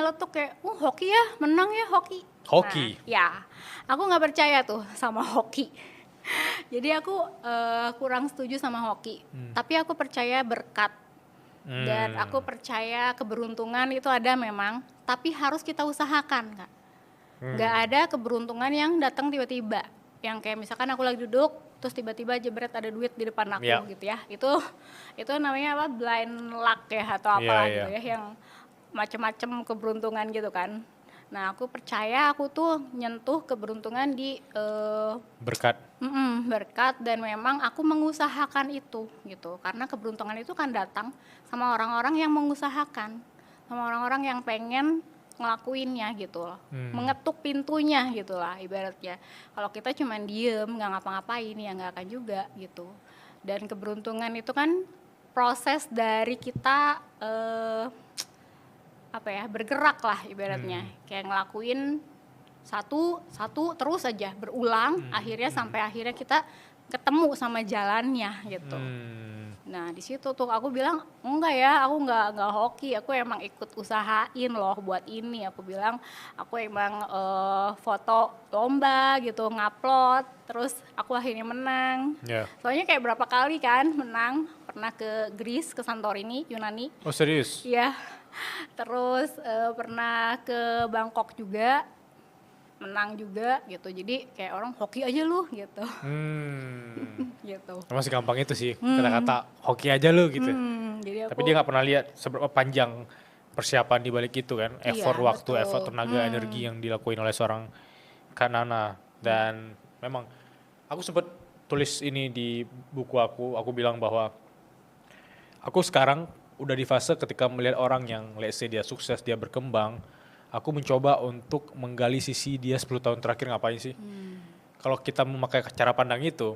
nyeletuk kayak, hoki ya, menang ya hoki. Hoki? Nah, ya, aku nggak percaya tuh sama hoki. Jadi aku kurang setuju sama hoki. Tapi aku percaya berkat. Dan aku percaya keberuntungan itu ada memang, tapi harus kita usahakan, Kak. Nggak ada keberuntungan yang datang tiba-tiba. Yang kayak misalkan aku lagi duduk, terus tiba-tiba jebret ada duit di depan aku gitu ya. Itu namanya apa? Blind luck ya atau apalah gitu ya, yang macam-macam keberuntungan gitu kan. Nah, aku percaya aku tuh nyentuh keberuntungan di berkat. Berkat, dan memang aku mengusahakan itu gitu. Karena keberuntungan itu kan datang sama orang-orang yang mengusahakan, sama orang-orang yang pengen ngelakuinnya gitu loh, mengetuk pintunya gitu lah ibaratnya. Kalau kita cuma diem nggak ngapa-ngapain ya nggak akan juga gitu. Dan keberuntungan itu kan proses dari kita bergerak lah ibaratnya, kayak ngelakuin satu terus aja berulang, sampai akhirnya kita ketemu sama jalannya gitu. Nah di situ tuh aku bilang enggak ya, aku nggak hoki, aku emang ikut usahain loh buat ini. Aku bilang aku emang foto lomba gitu, ngupload, terus aku akhirnya menang. Soalnya kayak berapa kali kan menang, pernah ke Greece, ke Santorini, Yunani. Oh serius? Iya. Terus pernah ke Bangkok juga, menang juga gitu. Jadi kayak orang hoki aja lu gitu. Gitu. Masih gampang itu sih kata-kata hoki aja lu gitu. Jadi Tapi dia nggak pernah lihat seberapa panjang persiapan di balik itu kan, effort waktu, betul. effort tenaga, energi yang dilakuin oleh seorang Kak Nana. Dan memang aku sempat tulis ini di buku aku bilang bahwa aku sekarang udah di fase ketika melihat orang yang let's say dia sukses, dia berkembang, aku mencoba untuk menggali sisi dia 10 tahun terakhir ngapain sih. Kalau kita memakai cara pandang itu,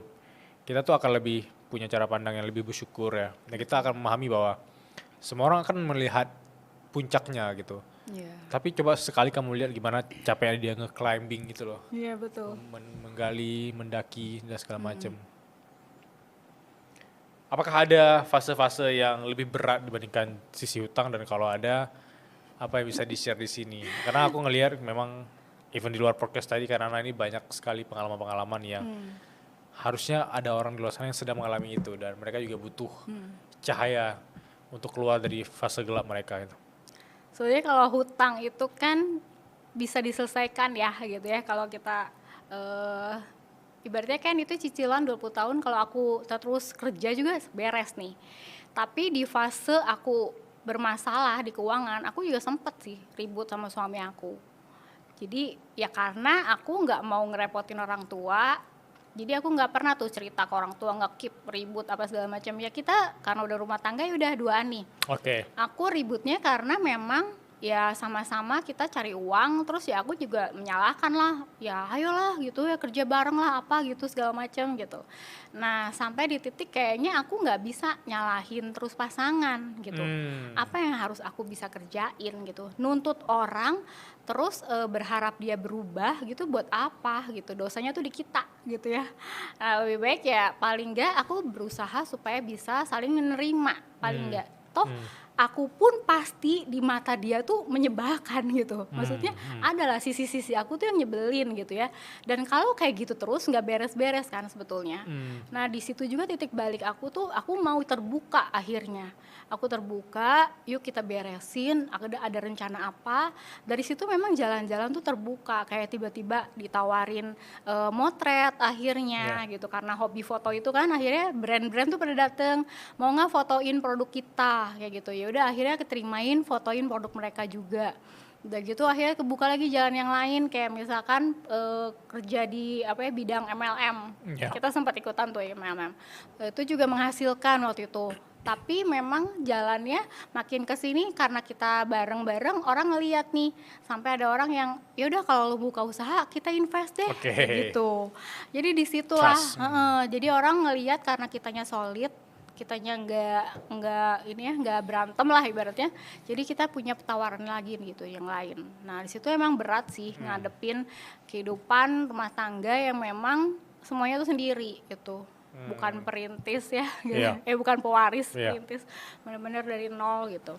kita tuh akan lebih punya cara pandang yang lebih bersyukur ya. Dan kita akan memahami bahwa semua orang akan melihat puncaknya gitu. Tapi coba sekali kamu lihat gimana capeknya dia nge-climbing gitu loh. Iya betul. Menggali, mendaki dan segala macam. Apakah ada fase-fase yang lebih berat dibandingkan sisi hutang, dan kalau ada apa yang bisa di-share di sini? Karena aku ngelihat memang even di luar podcast tadi, karena ini banyak sekali pengalaman-pengalaman yang harusnya ada orang di luar sana yang sedang mengalami itu, dan mereka juga butuh cahaya untuk keluar dari fase gelap mereka itu. Soalnya kalau hutang itu kan bisa diselesaikan ya gitu ya, kalau kita ibaratnya kan itu cicilan 20 tahun, kalau aku terus kerja juga beres nih. Tapi di fase aku bermasalah di keuangan, aku juga sempet sih ribut sama suami aku. Jadi ya karena aku nggak mau ngerepotin orang tua, jadi aku nggak pernah tuh cerita ke orang tua, nggak keep ribut apa segala macam. Ya kita karena udah rumah tangga ya udah duaan nih. Aku ributnya karena memang ya sama-sama kita cari uang, terus ya aku juga menyalahkan lah, ya ayolah gitu ya kerja bareng lah apa gitu segala macam gitu. Nah sampai di titik kayaknya aku nggak bisa nyalahin terus pasangan gitu. Apa yang harus aku bisa kerjain gitu, nuntut orang terus berharap dia berubah gitu buat apa gitu, dosanya tuh di kita gitu ya. Nah, lebih baik ya paling nggak aku berusaha supaya bisa saling menerima, paling nggak toh aku pun pasti di mata dia tuh menyebalkan gitu. Maksudnya adalah sisi-sisi aku tuh yang nyebelin gitu ya. Dan kalau kayak gitu terus nggak beres-beres kan sebetulnya. Nah di situ juga titik balik aku tuh, aku mau terbuka akhirnya. Aku terbuka, yuk kita beresin, ada rencana apa. Dari situ memang jalan-jalan tuh terbuka, kayak tiba-tiba ditawarin motret akhirnya gitu. Karena hobi foto itu kan akhirnya brand-brand tuh pada dateng, mau nggak fotoin produk kita kayak gitu. Ya udah akhirnya keterimain fotoin produk mereka juga. Udah gitu akhirnya kebuka lagi jalan yang lain, kayak misalkan kerja di bidang MLM. Kita sempat ikutan tuh MLM. Itu juga menghasilkan waktu itu. Tapi memang jalannya makin kesini karena kita bareng-bareng, orang ngeliat nih, sampai ada orang yang ya udah kalau lu buka usaha kita invest deh gitu. Jadi di situlah jadi orang ngeliat karena kitanya solid, kitanya nggak berantem lah ibaratnya, jadi kita punya tawaran lagi gitu yang lain. Nah di situ emang berat sih ngadepin kehidupan rumah tangga yang memang semuanya tuh sendiri gitu, bukan perintis ya gitu. Bukan pewaris, perintis benar-benar dari nol gitu.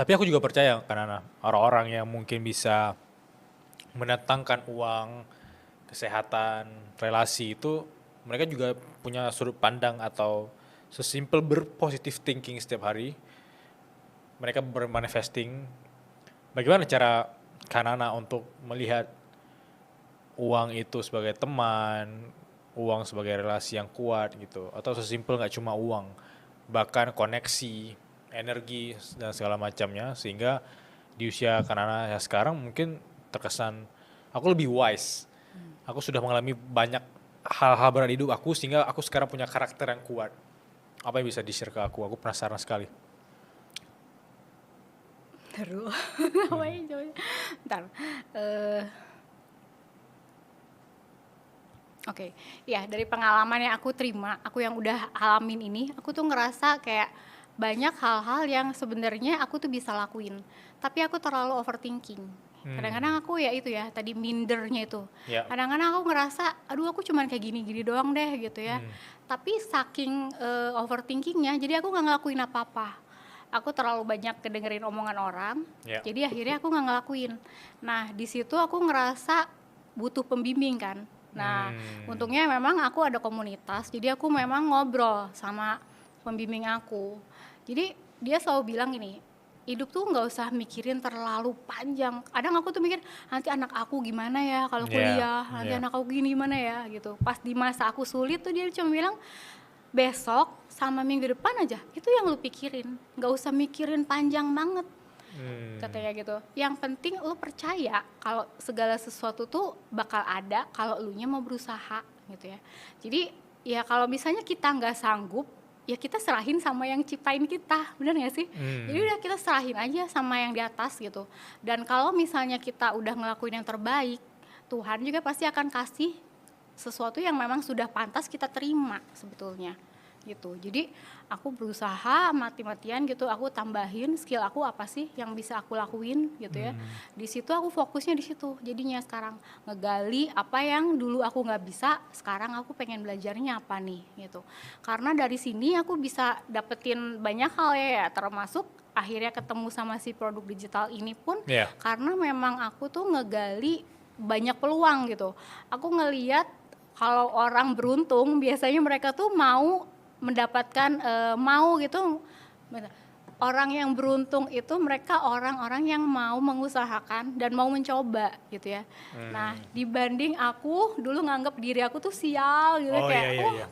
Tapi aku juga percaya karena orang-orang yang mungkin bisa mendatangkan uang, kesehatan, relasi itu mereka juga punya sudut pandang atau sesimpel berpositif thinking setiap hari. Mereka bermanifesting. Bagaimana cara Kanana untuk melihat uang itu sebagai teman, uang sebagai relasi yang kuat gitu, atau sesimpel nggak cuma uang, bahkan koneksi, energi dan segala macamnya, sehingga di usia Kanana yang sekarang mungkin terkesan aku lebih wise. Aku sudah mengalami banyak hal-hal berat di hidup aku sehingga aku sekarang punya karakter yang kuat. Apa yang bisa di-share ke aku? Aku penasaran sekali. Terus apa ya coba? Bentar. Eh, Oke, ya dari pengalaman yang aku terima, aku yang udah alamin ini, aku tuh ngerasa kayak banyak hal-hal yang sebenarnya aku tuh bisa lakuin, tapi aku terlalu overthinking. Kadang-kadang aku ya itu ya, tadi mindernya itu. Ya. Kadang-kadang aku ngerasa, aduh aku cuman kayak gini-gini doang deh gitu ya. Tapi saking overthinkingnya, jadi aku nggak ngelakuin apa-apa. Aku terlalu banyak kedengerin omongan orang, Ya. jadi akhirnya aku nggak ngelakuin. Nah di situ aku ngerasa butuh pembimbing kan. Nah, untungnya memang aku ada komunitas, jadi aku memang ngobrol sama pembimbing aku. Jadi dia selalu bilang gini, hidup tuh nggak usah mikirin terlalu panjang. Kadang aku tuh mikir, nanti anak aku gimana ya kalau kuliah, nanti anak aku gini gimana ya gitu. Pas di masa aku sulit tuh dia cuma bilang, besok sama minggu depan aja, itu yang lu pikirin. Nggak usah mikirin panjang banget. Katanya gitu. Yang penting lu percaya kalau segala sesuatu tuh bakal ada kalau elunya mau berusaha gitu ya. Jadi ya kalau misalnya kita nggak sanggup, ya kita serahin sama yang ciptain kita, benar nggak sih? Jadi udah kita serahin aja sama yang di atas gitu. Dan kalau misalnya kita udah ngelakuin yang terbaik, Tuhan juga pasti akan kasih sesuatu yang memang sudah pantas kita terima sebetulnya gitu. Jadi aku berusaha mati-matian gitu, aku tambahin skill aku apa sih yang bisa aku lakuin gitu ya. Di situ aku fokusnya di situ. Jadinya sekarang ngegali apa yang dulu aku nggak bisa, sekarang aku pengen belajarnya apa nih gitu. Karena dari sini aku bisa dapetin banyak hal ya, termasuk akhirnya ketemu sama si produk digital ini pun karena memang aku tuh ngegali banyak peluang gitu. Aku ngeliat kalau orang beruntung biasanya mereka tuh mau mendapatkan mau gitu. Orang yang beruntung itu mereka orang-orang yang mau mengusahakan dan mau mencoba gitu ya. Nah dibanding aku dulu nganggap diri aku tuh sial gitu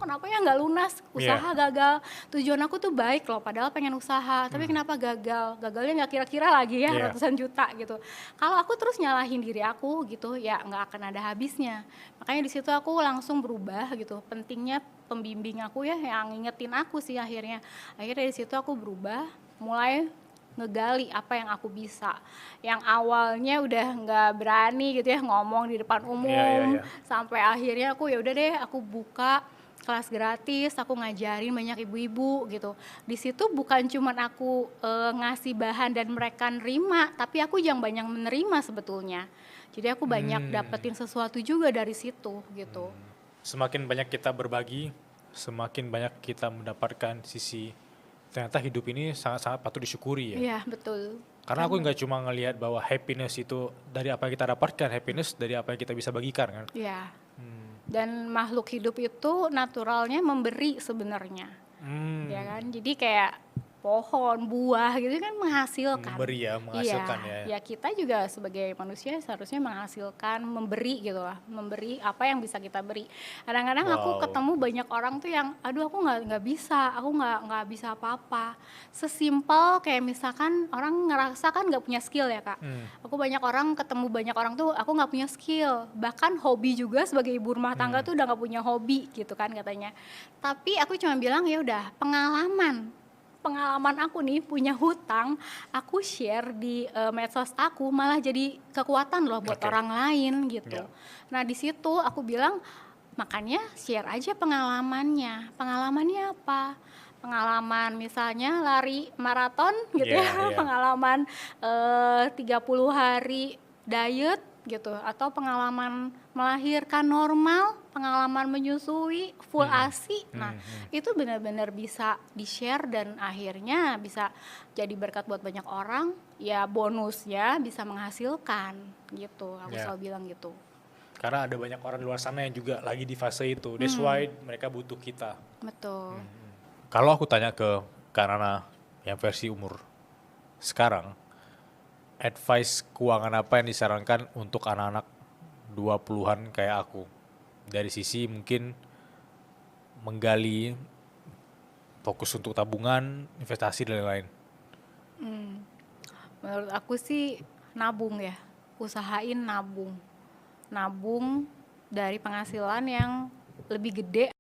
kenapa ya nggak lunas, usaha gagal, tujuan aku tuh baik loh padahal pengen usaha tapi kenapa gagalnya nggak kira-kira lagi ya ratusan juta gitu. Kalau aku terus nyalahin diri aku gitu ya nggak akan ada habisnya. Makanya di situ aku langsung berubah gitu. Pentingnya pembimbing aku ya yang ngingetin aku sih akhirnya dari situ aku berubah, mulai ngegali apa yang aku bisa. Yang awalnya udah nggak berani gitu ya ngomong di depan umum, sampai akhirnya aku ya udah deh aku buka kelas gratis, aku ngajarin banyak ibu-ibu gitu. Di situ bukan cuman aku ngasih bahan dan mereka nerima, tapi aku yang banyak menerima sebetulnya. Jadi aku banyak dapetin sesuatu juga dari situ gitu. Semakin banyak kita berbagi, semakin banyak kita mendapatkan sisi ternyata hidup ini sangat-sangat patut disyukuri ya. Iya betul. Karena aku nggak cuma ngelihat bahwa happiness itu dari apa yang kita dapatkan, happiness dari apa yang kita bisa bagikan kan. Iya. Dan makhluk hidup itu naturalnya memberi sebenarnya, ya kan. Jadi kayak pohon, buah gitu kan menghasilkan. Memberi ya, menghasilkan ya. Ya kita juga sebagai manusia seharusnya menghasilkan, memberi gitu lah, memberi apa yang bisa kita beri. Kadang-kadang aku ketemu banyak orang tuh yang, aduh aku nggak bisa, aku nggak bisa apa-apa. Sesimpel kayak misalkan orang ngerasa kan nggak punya skill ya kak. Aku ketemu banyak orang tuh, aku nggak punya skill. Bahkan hobi juga sebagai ibu rumah tangga tuh udah nggak punya hobi gitu kan katanya. Tapi aku cuma bilang ya udah pengalaman aku nih punya hutang, aku share di medsos aku malah jadi kekuatan loh buat orang lain gitu. Nah di situ aku bilang makanya share aja pengalamannya. Pengalamannya apa? Pengalaman misalnya lari maraton gitu pengalaman 30 hari diet gitu, atau pengalaman melahirkan normal, pengalaman menyusui full ASI. Nah, itu benar-benar bisa di-share dan akhirnya bisa jadi berkat buat banyak orang. Ya bonusnya bisa menghasilkan gitu. Aku Ya. selalu bilang gitu. Karena ada banyak orang di luar sana yang juga lagi di fase itu. That's why mereka butuh kita. Betul. Kalau aku tanya ke Kak Nana yang versi umur sekarang, advice keuangan apa yang disarankan untuk anak-anak 20-an kayak aku? Dari sisi mungkin menggali fokus untuk tabungan, investasi dan lain-lain. Menurut aku sih nabung ya. Usahain nabung. Nabung dari penghasilan yang lebih gede